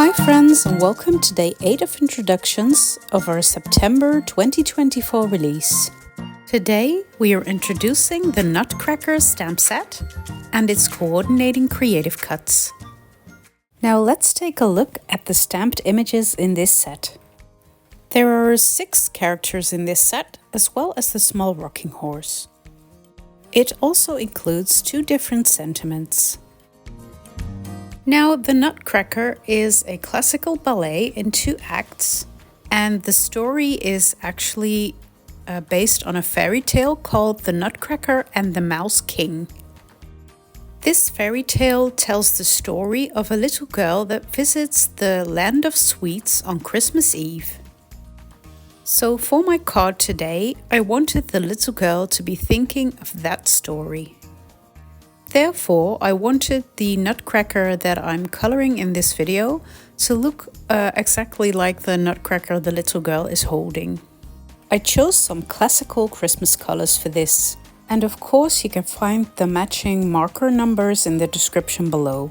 Hi friends, and welcome to day 8 of introductions of our September 2024 release. Today we are introducing the Nutcracker stamp set and its coordinating creative cuts. Now let's take a look at the stamped images in this set. There are 6 characters in this set, as well as the small rocking horse. It also includes 2 different sentiments. Now, the Nutcracker is a classical ballet in 2 acts, and the story is actually based on a fairy tale called The Nutcracker and the Mouse King. This fairy tale tells the story of a little girl that visits the land of sweets on Christmas Eve. So for my card today, I wanted the little girl to be thinking of that story. Therefore, I wanted the Nutcracker that I'm coloring in this video to look exactly like the Nutcracker the little girl is holding. I chose some classical Christmas colors for this, and of course you can find the matching marker numbers in the description below.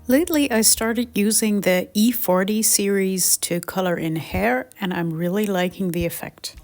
Lately I started using the E40 series to color in hair, and I'm really liking the effect.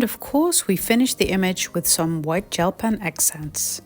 And of course we finish the image with some white gel pen accents.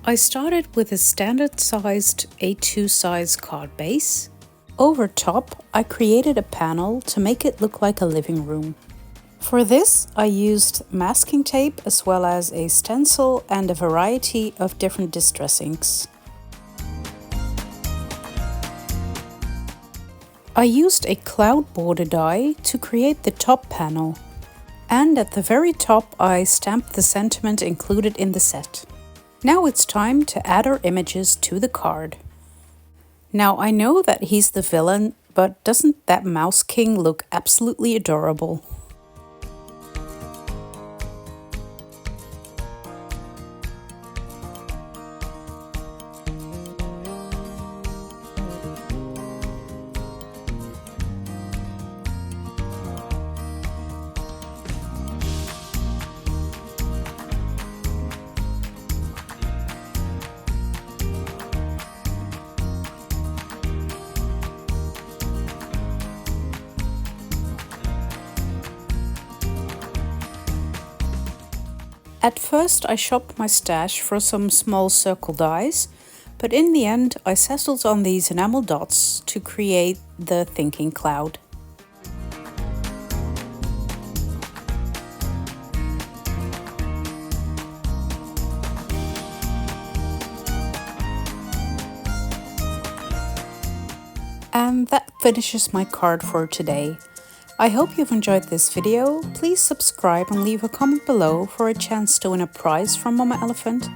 I started with a standard sized A2 size card base. Over top, I created a panel to make it look like a living room. For this, I used masking tape as well as a stencil and a variety of different distress inks. I used a cloud border die to create the top panel, and at the very top I stamped the sentiment included in the set. Now it's time to add our images to the card. Now I know that he's the villain, but doesn't that Mouse King look absolutely adorable? At first I shopped my stash for some small circle dies, but in the end I settled on these enamel dots to create the thinking cloud. And that finishes my card for today. I hope you've enjoyed this video. Please subscribe and leave a comment below for a chance to win a prize from Mama Elephant.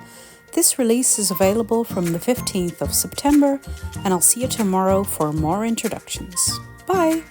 This release is available from the 15th of September, and I'll see you tomorrow for more introductions. Bye!